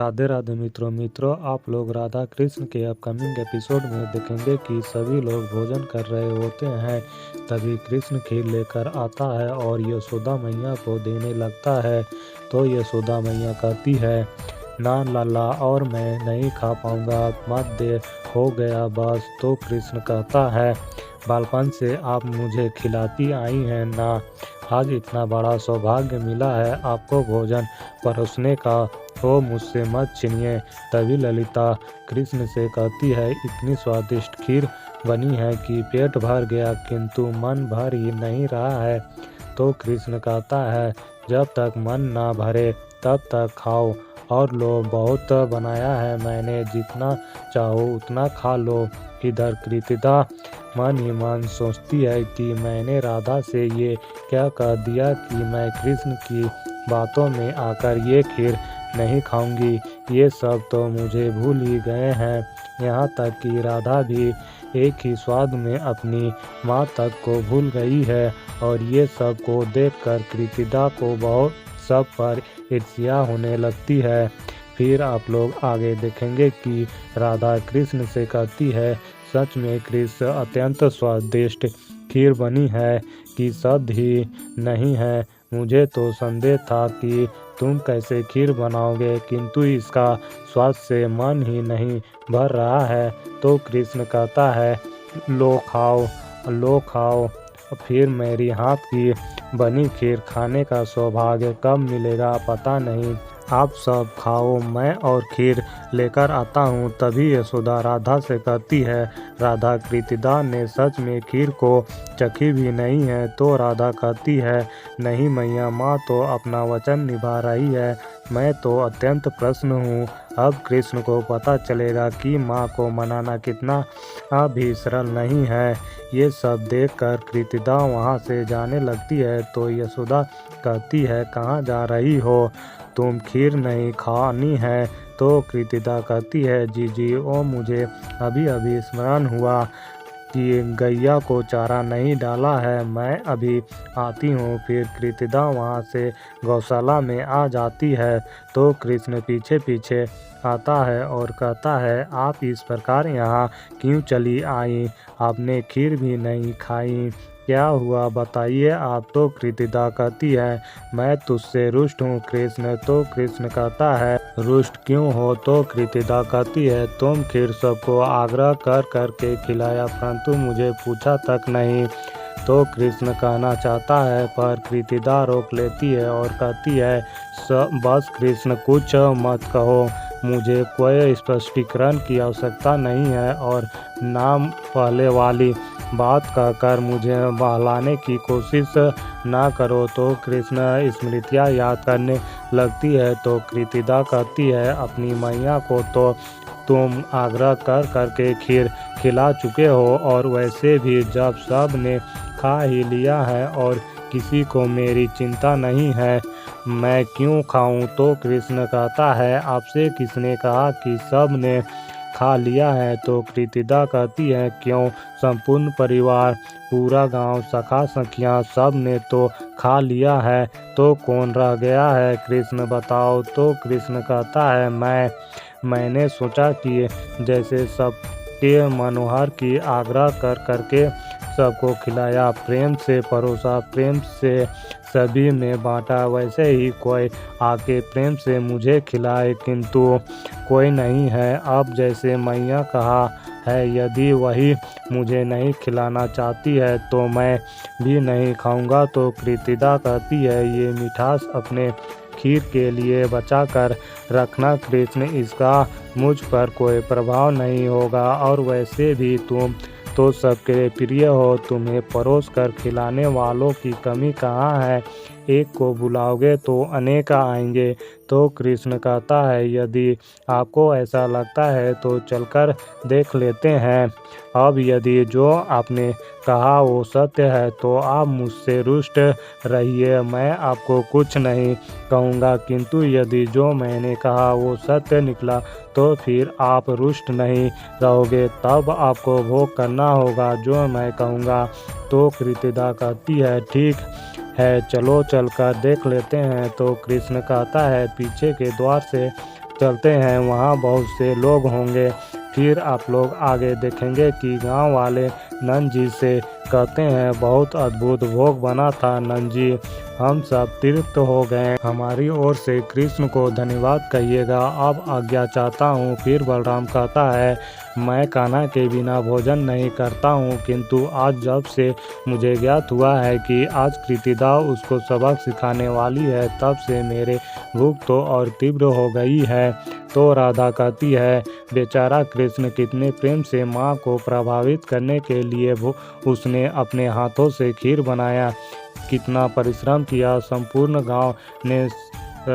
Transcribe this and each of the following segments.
राधे राधे मित्रों आप लोग राधा कृष्ण के अपकमिंग एपिसोड में देखेंगे कि सभी लोग भोजन कर रहे होते हैं। तभी कृष्ण खीर लेकर आता है और यशोदा मैया को देने लगता है। तो यशोदा मैया कहती है, ना लाला और मैं नहीं खा पाऊंगा, मत दे, हो गया बस। तो कृष्ण कहता है, बालपन से आप मुझे खिलाती आई हैं ना, आज इतना बड़ा सौभाग्य मिला है आपको भोजन परोसने का, तो मुझसे मत छीनिए। तभी ललिता कृष्ण से कहती है, इतनी स्वादिष्ट खीर बनी है कि पेट भर गया, किंतु मन भर ही नहीं रहा है। तो कृष्ण कहता है, जब तक मन ना भरे तब तक खाओ, और लो, बहुत बनाया है मैंने, जितना चाहो उतना खा लो। इधर कृतिदा मन ही मन सोचती है कि मैंने राधा से ये क्या कह दिया कि मैं कृष्ण की बातों में आकर ये खीर नहीं खाऊंगी। ये सब तो मुझे भूल ही गए हैं, यहाँ तक कि राधा भी एक ही स्वाद में अपनी माँ तक को भूल गई है। और ये सब को देखकर कृतिदा को बहुत सब पर ईर्ष्या होने लगती है। फिर आप लोग आगे देखेंगे कि राधा कृष्ण से कहती है, सच में कृष्ण अत्यंत स्वादिष्ट खीर बनी है कि शब्द ही नहीं है। मुझे तो संदेह था कि तुम कैसे खीर बनाओगे, किंतु इसका स्वाद से मन ही नहीं भर रहा है। तो कृष्ण कहता है, लो खाओ, लो खाओ। फिर मेरी हाथ की बनी खीर खाने का सौभाग्य कब मिलेगा पता नहीं। आप सब खाओ, मैं और खीर लेकर आता हूँ। तभी यशोदा राधा से कहती है, राधा कृतिदा ने सच में खीर को चखी भी नहीं है। तो राधा कहती है, नहीं मैया, माँ तो अपना वचन निभा रही है, मैं तो अत्यंत प्रसन्न हूँ। अब कृष्ण को पता चलेगा कि माँ को मनाना कितना भी सरल नहीं है। ये सब देखकर कृतिदा वहाँ से जाने लगती है। तो यशोदा कहती है, कहाँ जा रही हो, तुम खीर नहीं खानी है। तो कृतिदा कहती है, जी ओ, मुझे अभी अभी स्मरण हुआ कि गैया को चारा नहीं डाला है, मैं अभी आती हूँ। फिर कृतिदा वहाँ से गौशाला में आ जाती है। तो कृष्ण पीछे पीछे आता है और कहता है, आप इस प्रकार यहाँ क्यों चली आई, आपने खीर भी नहीं खाई, क्या हुआ बताइए आप। तो कृतिदा कहती है, मैं तुझसे रुष्ट हूँ कृष्ण। तो कृष्ण कहता है, रुष्ट क्यों हो। तो कृतिदा कहती है, तुम खीर सबको आग्रह कर करके खिलाया, परंतु मुझे पूछा तक नहीं। तो कृष्ण कहना चाहता है, पर कृतिदा रोक लेती है और कहती है, बस कृष्ण, कुछ मत कहो, मुझे कोई स्पष्टीकरण की आवश्यकता नहीं है, और नाम पहले वाली बात कहकर मुझे बहलाने की कोशिश ना करो। तो कृष्ण स्मृतियाँ याद करने लगती है। तो कृतिदा कहती है, अपनी मैया को तो तुम आग्रह कर करके खीर खिला चुके हो, और वैसे भी जब सब ने खा ही लिया है और किसी को मेरी चिंता नहीं है, मैं क्यों खाऊं। तो कृष्ण कहता है, आपसे किसने कहा कि सब ने खा लिया है। तो कृतिदा कहती है, क्यों, संपूर्ण परिवार, पूरा गांव, सखा सखियां, सब ने तो खा लिया है, तो कौन रह गया है कृष्ण बताओ। तो कृष्ण कहता है, मैंने सोचा कि जैसे सबके मनोहर की आग्रह कर करके सबको खिलाया, प्रेम से परोसा, प्रेम से सभी में बांटा, वैसे ही कोई आके प्रेम से मुझे खिलाए, किंतु कोई नहीं है। अब जैसे मैया कहा है, यदि वही मुझे नहीं खिलाना चाहती है तो मैं भी नहीं खाऊंगा। तो कृतिदा कहती है, ये मिठास अपने खीर के लिए बचा कर रखना कृष्ण, इसका मुझ पर कोई प्रभाव नहीं होगा, और वैसे भी तुम तो सबके प्रिय हो, तुम्हें परोस कर खिलाने वालों की कमी कहाँ है, एक को बुलाओगे तो अनेक आएंगे। तो कृष्ण कहता है, यदि आपको ऐसा लगता है तो चलकर देख लेते हैं। अब यदि जो आपने कहा वो सत्य है तो आप मुझसे रुष्ट रहिए, मैं आपको कुछ नहीं कहूँगा, किंतु यदि जो मैंने कहा वो सत्य निकला तो फिर आप रुष्ट नहीं रहोगे, तब आपको भोग करना होगा जो मैं कहूँगा। तो कृतिदा कहती है, ठीक है, चलो चलकर देख लेते हैं। तो कृष्ण कहता है, पीछे के द्वार से चलते हैं, वहाँ बहुत से लोग होंगे। फिर आप लोग आगे देखेंगे कि गांव वाले नंद जी से कहते हैं, बहुत अद्भुत भोग बना था नंद जी, हम सब तृप्त हो गए। हमारी ओर से कृष्ण को धन्यवाद कहिएगा, अब आज्ञा चाहता हूँ। फिर बलराम कहता है, मैं कान्हा के बिना भोजन नहीं करता हूँ, किंतु आज जब से मुझे ज्ञात हुआ है कि आज कृतिदा उसको सबक सिखाने वाली है, तब से मेरे भूख तो और तीव्र हो गई है। तो राधा कहती है, बेचारा कृष्ण कितने प्रेम से माँ को प्रभावित करने के लिए उसने अपने हाथों से खीर बनाया, कितना परिश्रम किया। संपूर्ण गांव ने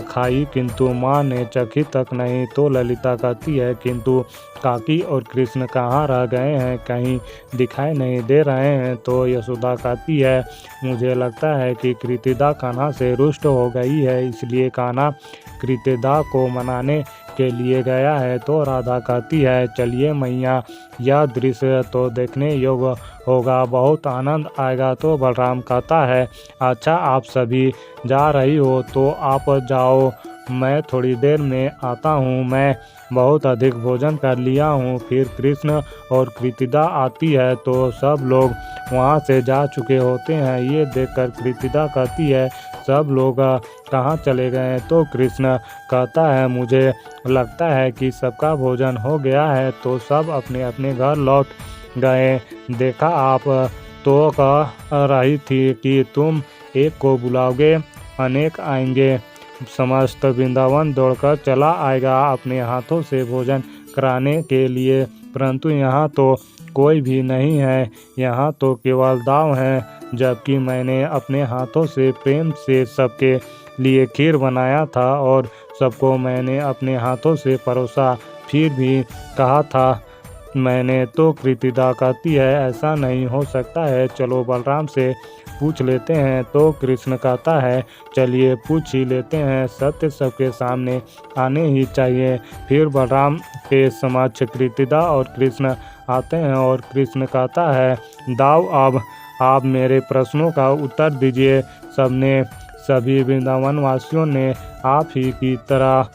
खाई, किंतु माँ ने चखी तक नहीं। तो ललिता कहती है, किंतु काकी और कृष्ण कहाँ रह गए हैं, कहीं दिखाई नहीं दे रहे हैं। तो यशोदा कहती है, मुझे लगता है कि कृतिदा कान्हा से रुष्ट हो गई है, इसलिए कान्हा कृतिदा को मनाने के लिए गया है। तो राधा कहती है, चलिए मैया, यह दृश्य तो देखने योग्य होगा, बहुत आनंद आएगा। तो बलराम कहता है, अच्छा आप सभी जा रही हो तो आप जाओ, मैं थोड़ी देर में आता हूँ, मैं बहुत अधिक भोजन कर लिया हूँ। फिर कृष्ण और कृतिदा आती है तो सब लोग वहाँ से जा चुके होते हैं। ये देखकर कृतिदा कहती है, सब लोग कहाँ चले गए। तो कृष्ण कहता है, मुझे लगता है कि सबका भोजन हो गया है, तो सब अपने अपने घर लौट गए। देखा आप तो कह रही थी कि तुम एक को बुलाओगे, अनेक आएंगे, समस्त वृंदावन दौड़कर चला आएगा अपने हाथों से भोजन कराने के लिए, परंतु यहाँ तो कोई भी नहीं है, यहाँ तो केवल दाव है, जबकि मैंने अपने हाथों से प्रेम से सबके लिए खीर बनाया था और सबको मैंने अपने हाथों से परोसा, फिर भी कहा था मैंने। तो कृतिदा कहती है, ऐसा नहीं हो सकता है, चलो बलराम से पूछ लेते हैं। तो कृष्ण कहता है, चलिए पूछ ही लेते हैं, सत्य सबके सामने आने ही चाहिए। फिर बलराम के समक्ष कृतिदा और कृष्ण आते हैं और कृष्ण कहता है, दाव अब आप मेरे प्रश्नों का उत्तर दीजिए। सभी वृंदावन वासियों ने आप ही की तरह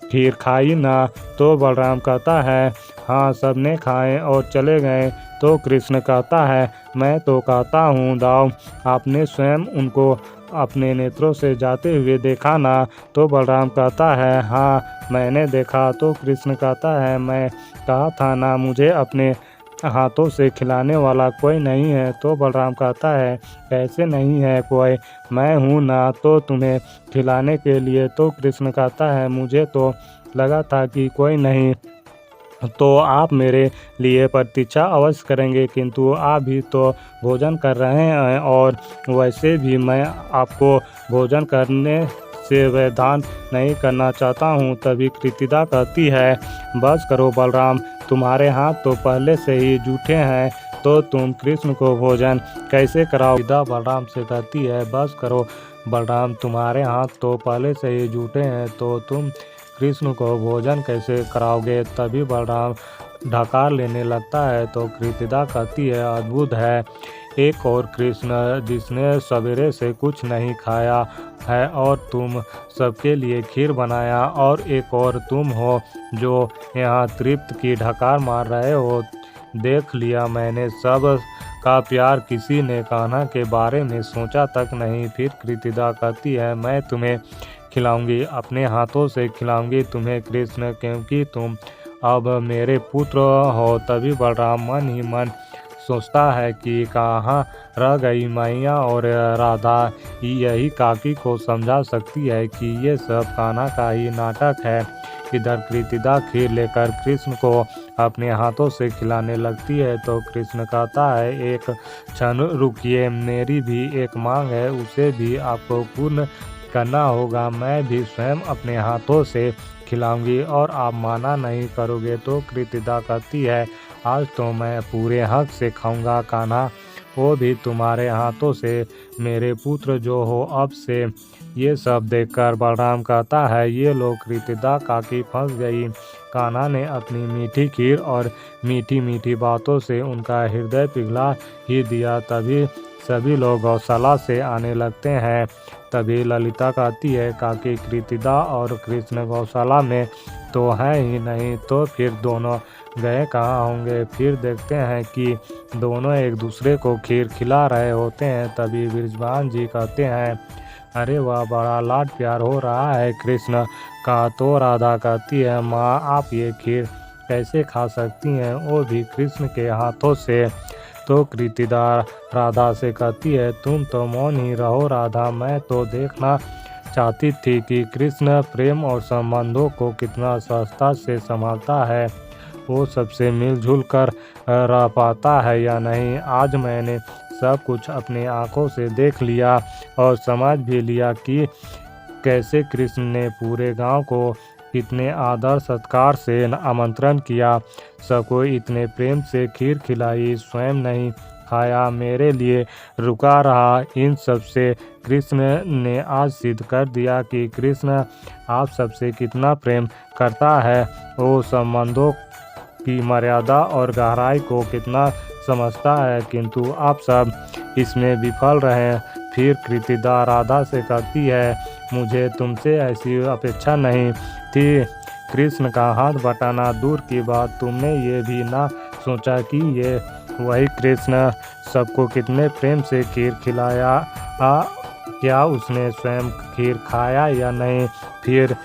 खीर खाई ना। तो बलराम कहता है, हाँ सबने खाए और चले गए। तो कृष्ण कहता है, मैं तो कहता हूँ दाव, आपने स्वयं उनको अपने नेत्रों से जाते हुए देखा ना। तो बलराम कहता है, हाँ मैंने देखा। तो कृष्ण कहता है, मैं कहा था ना, मुझे अपने हाथों से खिलाने वाला कोई नहीं है। तो बलराम कहता है, कैसे नहीं है कोई, मैं हूँ ना तो तुम्हें खिलाने के लिए। तो कृष्ण कहता है, मुझे तो लगा था कि कोई नहीं, तो आप मेरे लिए प्रतीक्षा अवश्य करेंगे, किंतु आप भी तो भोजन कर रहे हैं और वैसे भी मैं आपको भोजन करने से वैधान नहीं करना चाहता हूँ। तभी कृतिदा कहती है, बस करो बलराम, तुम्हारे हाथ तो पहले से ही जूठे हैं, तो तुम कृष्ण को भोजन कैसे कराओ। कृतिदा बलराम से कहती है, बस करो बलराम, तुम्हारे हाथ तो पहले से ही जूठे हैं, तो तुम कृष्ण को भोजन कैसे कराओगे। तभी बलराम ढकार लेने लगता है। तो कृतिदा कहती है, अद्भुत है, एक और कृष्ण जिसने सवेरे से कुछ नहीं खाया है और तुम सबके लिए खीर बनाया, और एक और तुम हो जो यहाँ तृप्त की ढकार मार रहे हो। देख लिया मैंने सब का प्यार, किसी ने कान्हा के बारे में सोचा तक नहीं। फिर कृतिदा कहती है, मैं तुम्हें खिलाऊंगी, अपने हाथों से खिलाऊंगी तुम्हें कृष्ण, क्योंकि तुम अब मेरे पुत्र हो। तभी बलराम मन ही मन सोचता है कि कहाँ रह गई मैया और राधा, यही काकी को समझा सकती है कि ये सब कान्हा का ही नाटक है। इधर कृतिदा खीर लेकर कृष्ण को अपने हाथों से खिलाने लगती है। तो कृष्ण कहता है, एक क्षण रुकिए, मेरी भी एक मांग है, उसे भी आपको पूर्ण करना होगा। मैं भी स्वयं अपने हाथों से खिलाऊंगी और आप माना नहीं करोगे। तो कृतिदा कहती है, आज तो मैं पूरे हक से खाऊंगा कान्हा, वो भी तुम्हारे हाथों से, मेरे पुत्र जो हो अब से। ये सब देखकर बलराम कहता है, ये लोग कृतिदा काकी फंस गई। कान्हा ने अपनी मीठी खीर और मीठी मीठी बातों से उनका हृदय पिघला ही दिया। तभी सभी लोग गौशाला से आने लगते हैं। तभी ललिता कहती है, काकी कृतिदा और कृष्ण गौशाला में तो है ही नहीं, तो फिर दोनों गए कहाँ होंगे। फिर देखते हैं कि दोनों एक दूसरे को खीर खिला रहे होते हैं। तभी बृजभान जी कहते हैं, अरे वाह, बड़ा लाड प्यार हो रहा है कृष्ण का। तो राधा कहती है, माँ आप ये खीर कैसे खा सकती हैं, वो भी कृष्ण के हाथों से। तो कृतिदा राधा से कहती है, तुम तो मौन ही रहो राधा, मैं तो देखना चाहती थी कि कृष्ण प्रेम और संबंधों को कितना सहजता से संभालता है, वो सबसे मिलजुल कर रह पाता है या नहीं। आज मैंने सब कुछ अपने आंखों से देख लिया और समझ भी लिया कि कैसे कृष्ण ने पूरे गांव को कितने आदर सत्कार से आमंत्रण किया, सबको इतने प्रेम से खीर खिलाई, स्वयं नहीं खाया, मेरे लिए रुका रहा। इन सब से कृष्ण ने आज सिद्ध कर दिया कि कृष्ण आप सबसे कितना प्रेम करता है, वो संबंधों की मर्यादा और गहराई को कितना समझता है, किंतु आप सब इसमें विफल रहे। फिर कृतिदा राधा से कहती है, मुझे तुमसे ऐसी अपेक्षा नहीं थी। कृष्ण का हाथ बटाना दूर की बात, तुमने ये भी ना सोचा कि ये वही कृष्ण सबको कितने प्रेम से खीर खिलाया, क्या उसने स्वयं खीर खाया या नहीं। फिर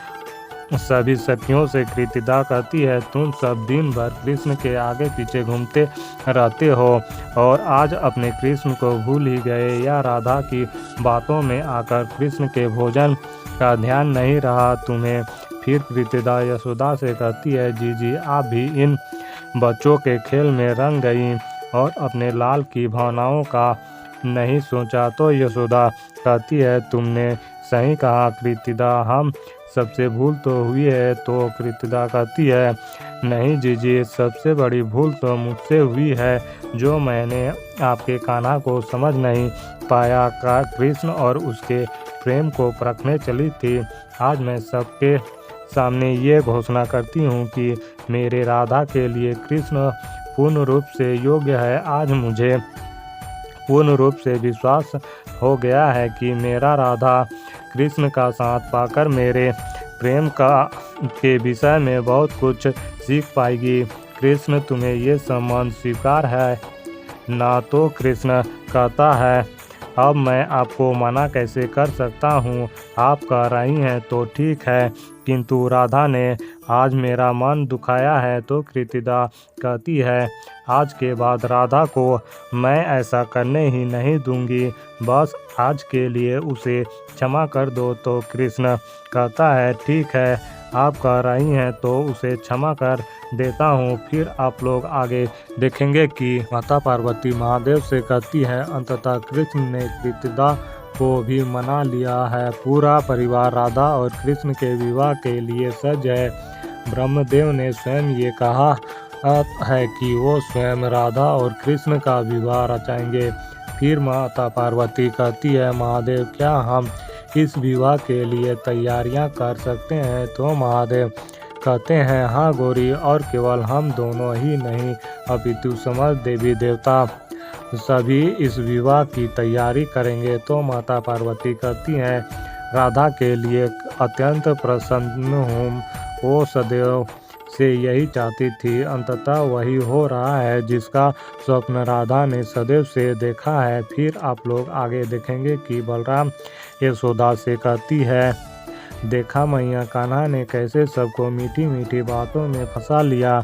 सभी सखियों से कृतिदा कहती है, तुम सब दिन भर कृष्ण के आगे पीछे घूमते रहते हो और आज अपने कृष्ण को भूल ही गए, या राधा की बातों में आकर कृष्ण के भोजन का ध्यान नहीं रहा तुम्हें। फिर कृतिदा यशोदा से कहती है, जीजी आप भी इन बच्चों के खेल में रंग गई और अपने लाल की भावनाओं का नहीं सोचा। तो यशोदा कहती है, तुमने सही कहा कृतिदा, हम सबसे भूल तो हुई है। तो कृतिदा कहती है, नहीं जीजी, सबसे बड़ी भूल तो मुझसे हुई है, जो मैंने आपके कान्हा को समझ नहीं पाया का कृष्ण और उसके प्रेम को परखने चली थी। आज मैं सबके सामने ये घोषणा करती हूँ कि मेरे राधा के लिए कृष्ण पूर्ण रूप से योग्य है। आज मुझे पूर्ण रूप से विश्वास हो गया है कि मेरा राधा कृष्ण का साथ पाकर मेरे प्रेम के विषय में बहुत कुछ सीख पाएगी। कृष्ण तुम्हें ये सम्मान स्वीकार है ना। तो कृष्ण कहता है, अब मैं आपको मना कैसे कर सकता हूँ, आप कह रही हैं तो ठीक है, किंतु राधा ने आज मेरा मन दुखाया है। तो कृतिदा कहती है, आज के बाद राधा को मैं ऐसा करने ही नहीं दूंगी, बस आज के लिए उसे क्षमा कर दो। तो कृष्ण कहता है, ठीक है, आप कह रही हैं तो उसे क्षमा कर देता हूँ। फिर आप लोग आगे देखेंगे कि माता पार्वती महादेव से कहती है, अंततः कृष्ण ने कृतिदा को भी मना लिया है। पूरा परिवार राधा और कृष्ण के विवाह के लिए सज है। ब्रह्मदेव ने स्वयं ये कहा है कि वो स्वयं राधा और कृष्ण का विवाह रचाएंगे। फिर माता पार्वती कहती है, महादेव क्या हम इस विवाह के लिए तैयारियां कर सकते हैं। तो महादेव कहते हैं, हाँ गौरी, और केवल हम दोनों ही नहीं अपितु समस्त देवी देवता सभी इस विवाह की तैयारी करेंगे। तो माता पार्वती कहती हैं, राधा के लिए अत्यंत प्रसन्न हूँ, वो सदैव से यही चाहती थी, अंततः वही हो रहा है जिसका स्वप्न राधा ने सदैव से देखा है। फिर आप लोग आगे देखेंगे कि बलराम यशोदा से कहती है, देखा मैया, कान्हा ने कैसे सबको मीठी मीठी बातों में फंसा लिया,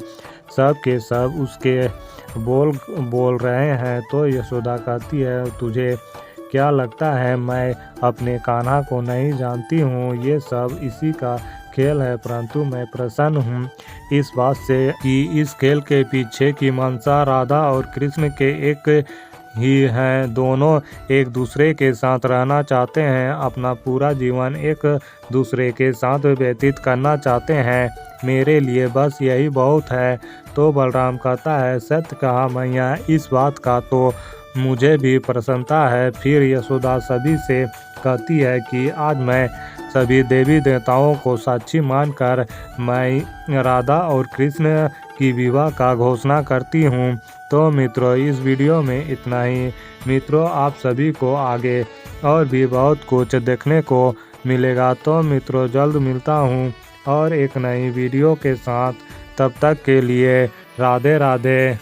सब के सब उसके बोल रहे हैं। तो यशोदा कहती है, तुझे क्या लगता है मैं अपने कान्हा को नहीं जानती हूँ, ये सब इसी का खेल है, परंतु मैं प्रसन्न हूँ इस बात से कि इस खेल के पीछे की मंशा राधा और कृष्ण के एक ही हैं। दोनों एक दूसरे के साथ रहना चाहते हैं, अपना पूरा जीवन एक दूसरे के साथ व्यतीत करना चाहते हैं, मेरे लिए बस यही बहुत है। तो बलराम कहता है, सत्य कहा मैया, इस बात का तो मुझे भी प्रसन्नता है। फिर यशोदा सभी से कहती है कि आज मैं सभी देवी देवताओं को साक्षी मानकर मैं राधा और कृष्ण की विवाह का घोषणा करती हूँ। तो मित्रों, इस वीडियो में इतना ही। मित्रों, आप सभी को आगे और भी बहुत कुछ देखने को मिलेगा। तो मित्रों, जल्द मिलता हूँ। और एक नई वीडियो के साथ। तब तक के लिए राधे राधे।